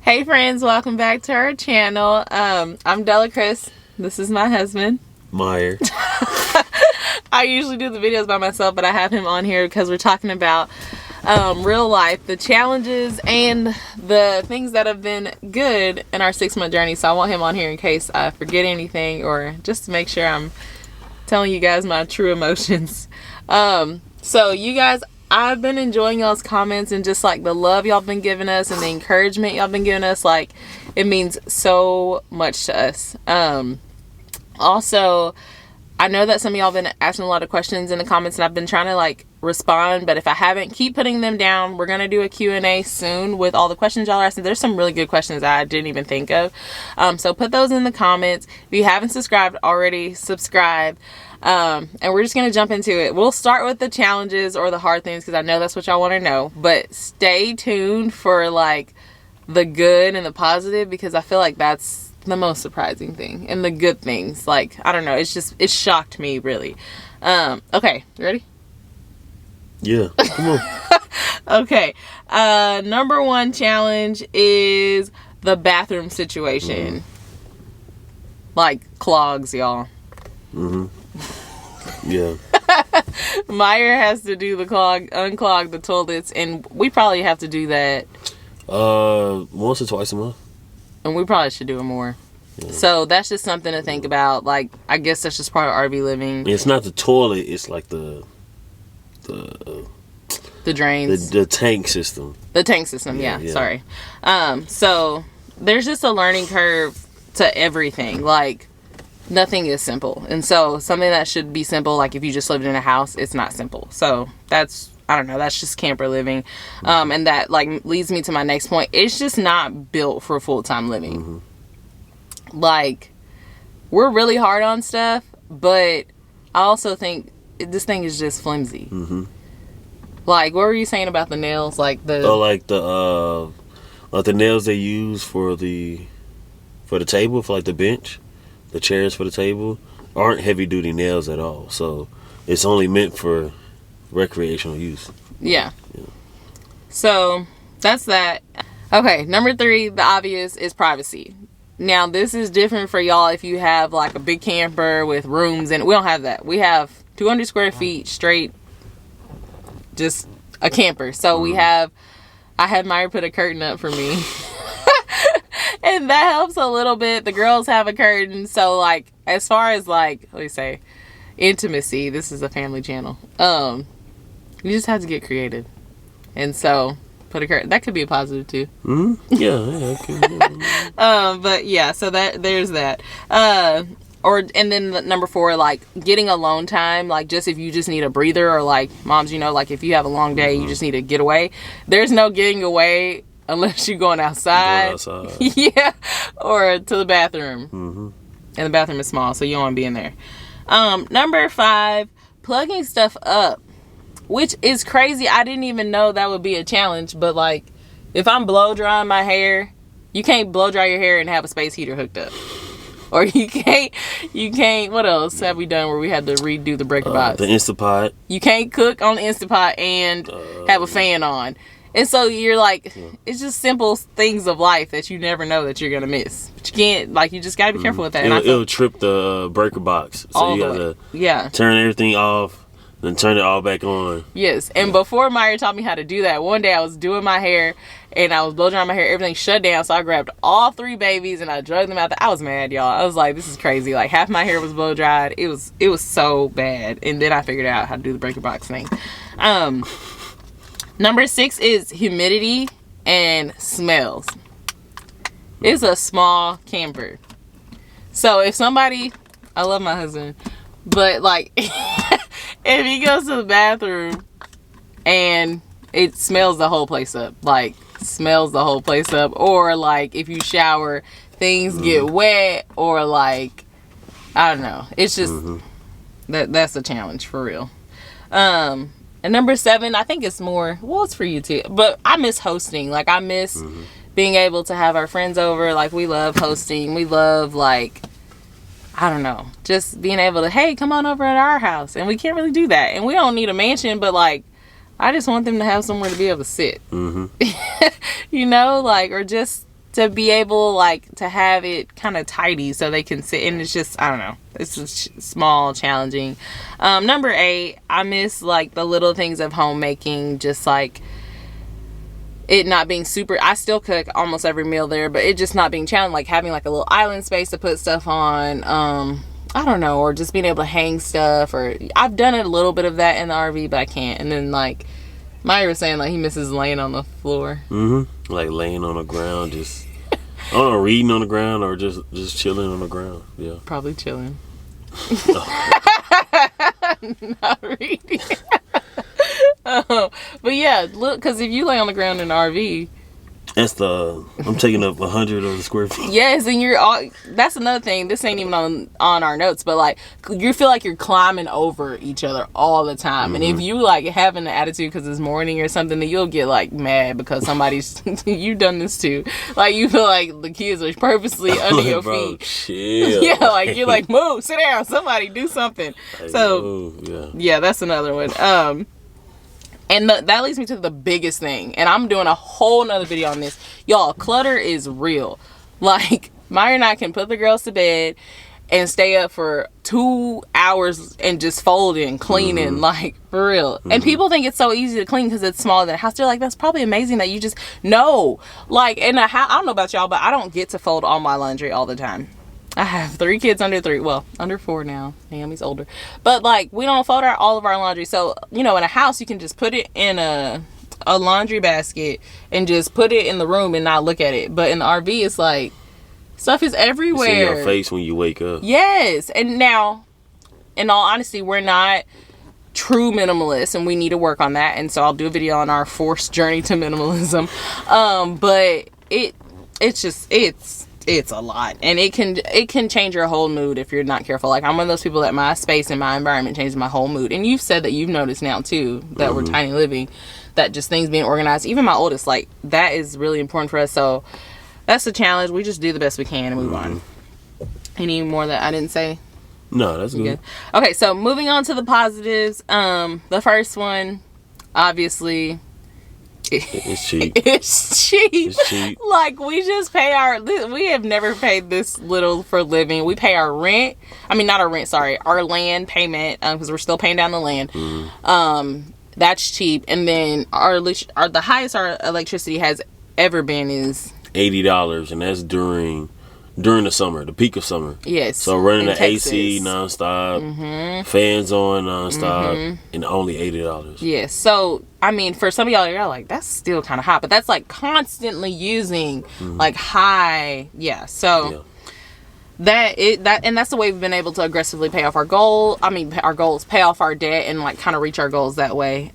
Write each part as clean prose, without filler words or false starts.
Hey friends, welcome back to our channel. I'm Dela Criss. This is my husband, Meyer. I usually do the videos by myself, but I have him on here because we're talking about real life, the challenges and the things that have been good in our 6-month journey. So I want him on here in case I forget anything or just to make sure I'm telling you guys my true emotions. So you guys, I've been enjoying y'all's comments and just like the love y'all been giving us and the encouragement y'all been giving us. Like, it means so much to us. Also, I know that some of y'all been asking a lot of questions in the comments and I've been trying to like respond, but if I haven't, keep putting them down. We're gonna do a Q&A soon with all the questions y'all are asking. There's some really good questions that I didn't even think of. So put those in the comments. If you haven't subscribed already, subscribe. And we're just gonna jump into it. We'll start with the challenges or the hard things because I know that's what y'all want to know, but stay tuned for like the good and the positive because I feel like that's the most surprising thing. And the good things, like, I don't know, it shocked me really. Okay, you ready? Yeah, come on. Okay, number one challenge is the bathroom situation. Like clogs, y'all. Yeah. Meyer has to do the unclog the toilets, and we probably have to do that once or twice a month. and we probably should do it more. Yeah. So that's just something to think about. Like, I guess that's just part of RV living. It's not the toilet, it's like the drains, the tank system. The tank system, yeah. Sorry. So there's just a learning curve to everything. Like, nothing is simple, and so something that should be simple, like if you just lived in a house, it's not simple. So that's, I don't know, that's just camper living. And that like leads me to my next point. It's just not built for full-time living. Like, we're really hard on stuff, but I also think this thing is just flimsy. Like, what were you saying about the nails? Like the the nails they use for the table, for like the bench, the chairs for the table, aren't heavy duty nails at all. So it's only meant for recreational use. Yeah. So that's that. Okay, number 3, the obvious, is privacy. Now, this is different for y'all if you have like a big camper with rooms, and we don't have that. We have 200 square feet straight, just a camper. So I had Meyer put a curtain up for me. And that helps a little bit. The girls have a curtain. So like, as far as like, what do you say, intimacy, this is a family channel. You just have to get creative. And so put a curtain. That could be a positive too. Yeah. But yeah, so there's that. And then number 4, like getting alone time, like just if you just need a breather, or like moms, you know, like if you have a long day, you just need to get away. There's no getting away unless you're going outside. Yeah, or to the bathroom. And the bathroom is small, so you don't want to be in there. Number 5, plugging stuff up, which is crazy. I didn't even know that would be a challenge, but like if I'm blow drying my hair, you can't blow dry your hair and have a space heater hooked up. Or you can't, what else have we done where we had to redo the breaker box? The Instapot. You can't cook on the Instapot and have a fan on. And so you're like, it's just simple things of life that you never know that you're going to miss. But you can't, like, you just got to be careful with that. It'll trip the breaker box. So you got to turn everything off, then turn it all back on. Yes. And before Meyer taught me how to do that, one day I was doing my hair and I was blow drying my hair. Everything shut down. So I grabbed all 3 babies and I dragged them out. I was mad, y'all. I was like, this is crazy. Like, half my hair was blow dried. It was so bad. And then I figured out how to do the breaker box thing. Number 6 is humidity and smells. It's a small camper. So if somebody, I love my husband, but like if he goes to the bathroom and it smells the whole place up, like smells the whole place up, or like if you shower, things get wet, or like, I don't know. It's just that's a challenge for real. And number 7, I think it's more, well, it's for you too, but I miss hosting. Like, I miss being able to have our friends over. Like, we love hosting. We love, like, I don't know, just being able to, hey, come on over at our house. And we can't really do that. And we don't need a mansion, but, like, I just want them to have somewhere to be able to sit. You know, like, or just to be able like to have it kind of tidy so they can sit. And it's just, I don't know, it's just small, challenging. Number 8, I miss like the little things of homemaking, just like it not being super. I still cook almost every meal there, but it just not being challenging, like having like a little island space to put stuff on. I don't know, or just being able to hang stuff, or I've done a little bit of that in the RV, but I can't. And then like Meyer was saying, like he misses laying on the floor. Like laying on the ground, just I don't know, reading on the ground or just chilling on the ground. Yeah, probably chilling. Not reading. But yeah, look, because if you lay on the ground in an RV, I'm taking up 100 of the square feet. Yes, and you're all. That's another thing. This ain't even on our notes, but like you feel like you're climbing over each other all the time. And if you like having an attitude because it's morning or something, then you'll get like mad because somebody's you've done this too. Like you feel like the kids are purposely under your feet. Chill. Yeah, like you're like move, sit down, somebody do something. Yeah, that's another one. And that leads me to the biggest thing. And I'm doing a whole nother video on this. Y'all, clutter is real. Like, Meyer and I can put the girls to bed and stay up for 2 hours and just folding, cleaning, like, for real. And people think it's so easy to clean because it's smaller than a house. They're like, that's probably amazing that you just... No. Like, in a house, I don't know about y'all, but I don't get to fold all my laundry all the time. I have 3 kids under 3. Well, under 4 now. Naomi's older. But, like, we don't fold all of our laundry. So, you know, in a house, you can just put it in a laundry basket and just put it in the room and not look at it. But in the RV, it's like, stuff is everywhere. It's in your face when you wake up. Yes. And now, in all honesty, we're not true minimalists, and we need to work on that. And so I'll do a video on our forced journey to minimalism. But it's a lot, and it can change your whole mood if you're not careful. Like, I'm one of those people that my space and my environment changes my whole mood. And you've said that you've noticed now too that we're tiny living, that just things being organized. Even my oldest, like, that is really important for us. So that's a challenge. We just do the best we can and move on. Any more that I didn't say? No, that's good. Okay, so moving on to the positives. The first one, obviously, it's cheap. It's cheap. It's cheap. Like, we have never paid this little for living. We pay our rent. I mean, not our rent, sorry. Our land payment, because we're still paying down the land. That's cheap. And then the highest our electricity has ever been is $80, and that's during the summer, the peak of summer. Yes. So running the AC nonstop, fans on nonstop, and only $80. Yes. So, I mean, for some of y'all, you're like, that's still kind of hot, but that's like constantly using like high. Yeah. So and that's the way we've been able to aggressively pay off our goals, pay off our debt and like kind of reach our goals that way.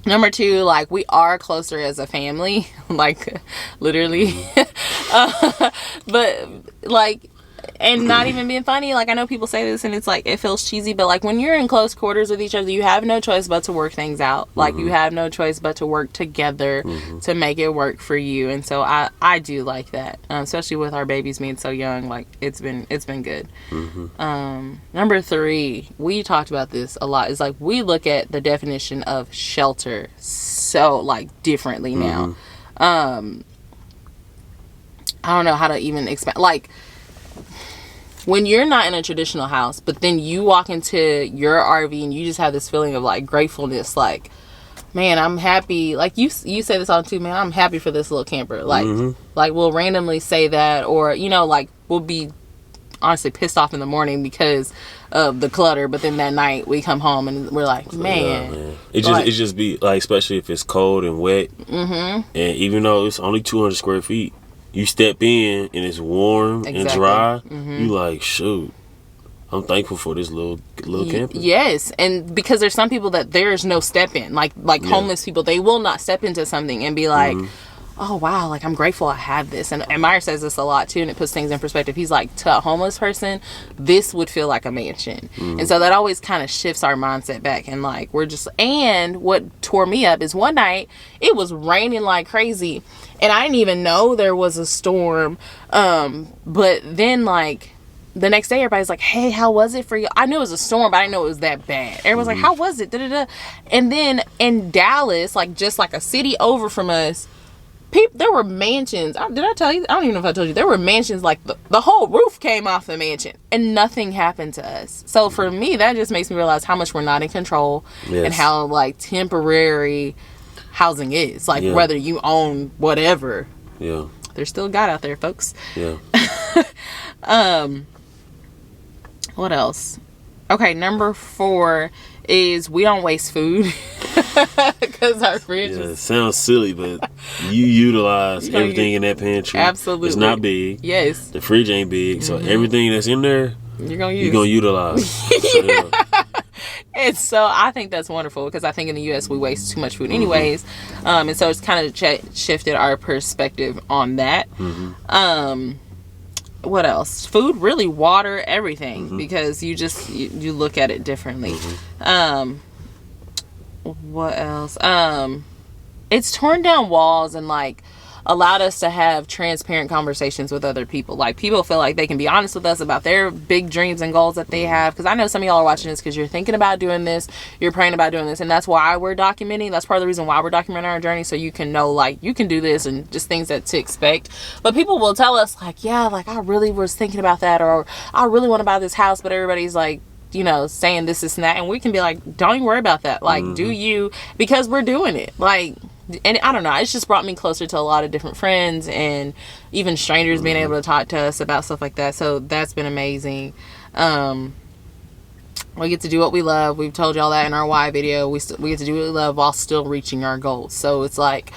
Number 2, like, we are closer as a family, like, literally. But, like, and not even being funny, like, I know people say this and it's like, it feels cheesy, but like, when you're in close quarters with each other, you have no choice but to work things out. Like, you have no choice but to work together to make it work for you. And so I do like that, especially with our babies being so young. Like, it's been good. Number 3, we talked about this a lot, is like, we look at the definition of shelter so like differently now. I don't know how to even expand, like, when you're not in a traditional house, but then you walk into your RV and you just have this feeling of like gratefulness, like, man, I'm happy. Like, you say this all too, man, I'm happy for this little camper. Like, like, we'll randomly say that, or, you know, like, we'll be honestly pissed off in the morning because of the clutter, but then that night we come home and we're like, man. It just be like, especially if it's cold and wet, and even though it's only 200 square feet, you step in and it's warm and dry, you like, shoot, I'm thankful for this little camper. Yes, and because there's some people that there's no step in, like homeless people, they will not step into something and be like, oh wow, like, I'm grateful I have this. And Meyer says this a lot too, and it puts things in perspective. He's like, to a homeless person, this would feel like a mansion. And so that always kind of shifts our mindset back, and like, and what tore me up is one night it was raining like crazy and I didn't even know there was a storm, but then like the next day everybody's like, hey, how was it for you? I knew it was a storm, but I didn't know it was that bad. Everyone's like, how was it? And then in Dallas, like, just like a city over from us, There were mansions. Did I tell you? I don't even know if I told you. There were mansions, like the whole roof came off the mansion and nothing happened to us. So for me, that just makes me realize how much we're not in control and how like temporary housing is. Like whether you own whatever. Yeah. There's still God out there, folks. Yeah. What else? Okay, number 4 is we don't waste food because our fridge is... It sounds silly, but you utilize everything in that pantry. Absolutely. It's not big. Yes. The fridge ain't big, so everything that's in there, you're going to utilize. So, And so I think that's wonderful because I think in the U.S. we waste too much food anyways. And so it's kind of shifted our perspective on that. What else? Food, really, water, everything, because you look at it differently. What else? It's torn down walls and like allowed us to have transparent conversations with other people. Like people feel like they can be honest with us about their big dreams and goals that they have. Because I know some of y'all are watching this because you're thinking about doing this, you're praying about doing this, and that's why we're documenting. That's part of the reason why we're documenting our journey, so you can know like you can do this and just things that to expect. But people will tell us like, yeah, like I really was thinking about that, or I really want to buy this house, but everybody's like, you know, saying this and that, and we can be like, don't even worry about that. Like, do you, because we're doing it. Like, and I don't know, it's just brought me closer to a lot of different friends and even strangers being able to talk to us about stuff like that. So that's been amazing. We get to do what we love. We've told y'all that in our why video. We get to do what we love while still reaching our goals. So it's like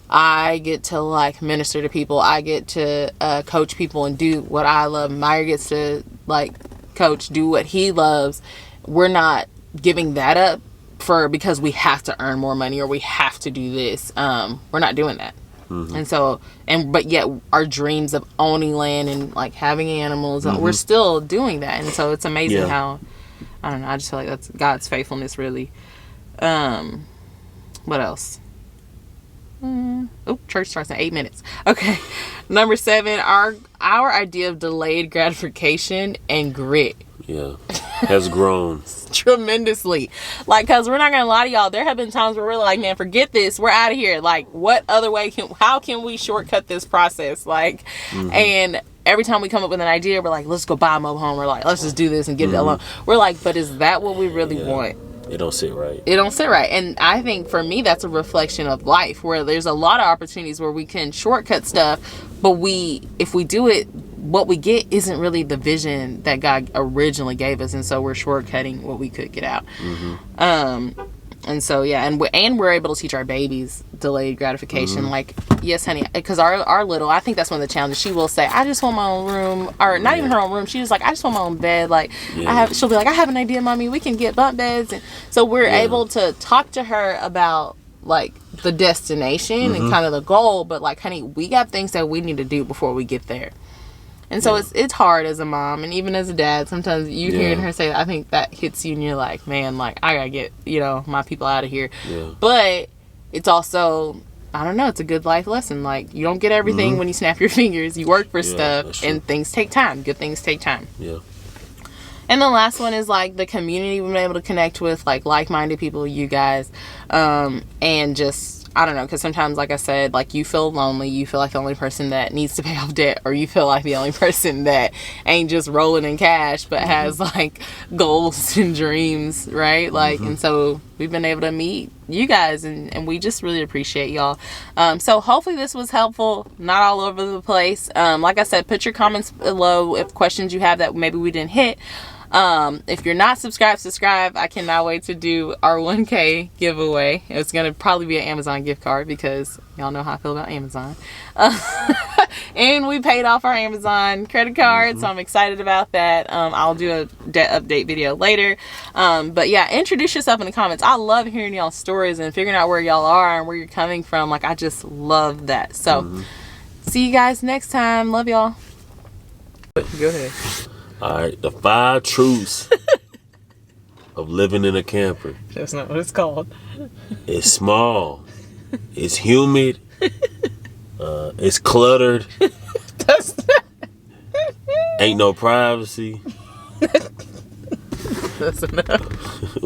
I get to like minister to people. I get to coach people and do what I love. Meyer gets to like coach, do what he loves. We're not giving that up because we have to earn more money or we have to do this. We're not doing that. And so, but yet our dreams of owning land and like having animals, we're still doing that. And so it's amazing how, I don't know, I just feel like that's God's faithfulness, really. What else? Church starts in 8 minutes. Okay. Number 7, our idea of delayed gratification and grit. Yeah. Has grown. Tremendously. Like, because we're not going to lie to y'all, there have been times where we're like, man, forget this. We're out of here. Like, what other way how can we shortcut this process? Like, and every time we come up with an idea, we're like, let's go buy a mobile home. We're like, let's just do this and get it alone. We're like, but is that what we really want? It don't sit right. It don't sit right. And I think for me, that's a reflection of life, where there's a lot of opportunities where we can shortcut stuff, but if we do it, what we get isn't really the vision that God originally gave us. And so we're shortcutting what we could get out. And so, yeah, and we're able to teach our babies delayed gratification. Like, yes, honey, because our little, I think that's one of the challenges. She will say, I just want my own room, or not even her own room. She was like, I just want my own bed. Like, she'll be like, I have an idea, mommy. We can get bunk beds. And so we're able to talk to her about like the destination and kind of the goal. But like, honey, we got things that we need to do before we get there. And so it's hard as a mom and even as a dad. Sometimes you hearing her say that, I think that hits you and you're like, man, like I gotta get, my people out of here. But it's also, I don't know, it's a good life lesson. Like, you don't get everything when you snap your fingers. You work for stuff and things take time. Good things take time. And the last one is like the community we've been able to connect with, like like-minded people, you guys, and just, I don't know, because sometimes, like I said, like you feel lonely, you feel like the only person that needs to pay off debt, or you feel like the only person that ain't just rolling in cash but has like goals and dreams, right? Like, and so we've been able to meet you guys, and we just really appreciate y'all. So hopefully this was helpful, not all over the place. Like I said, put your comments below if questions you have that maybe we didn't hit. If you're not subscribed, subscribe. I cannot wait to do our 1K giveaway. It's going to probably be an Amazon gift card because y'all know how I feel about Amazon. And we paid off our Amazon credit card, so I'm excited about that. I'll do a debt update video later. But yeah, introduce yourself in the comments. I love hearing y'all's stories and figuring out where y'all are and where you're coming from. Like, I just love that. So see you guys next time. Love y'all. Go ahead. All right, the 5 truths of living in a camper. That's not what it's called. It's small. It's humid. It's cluttered. Ain't no privacy. That's enough.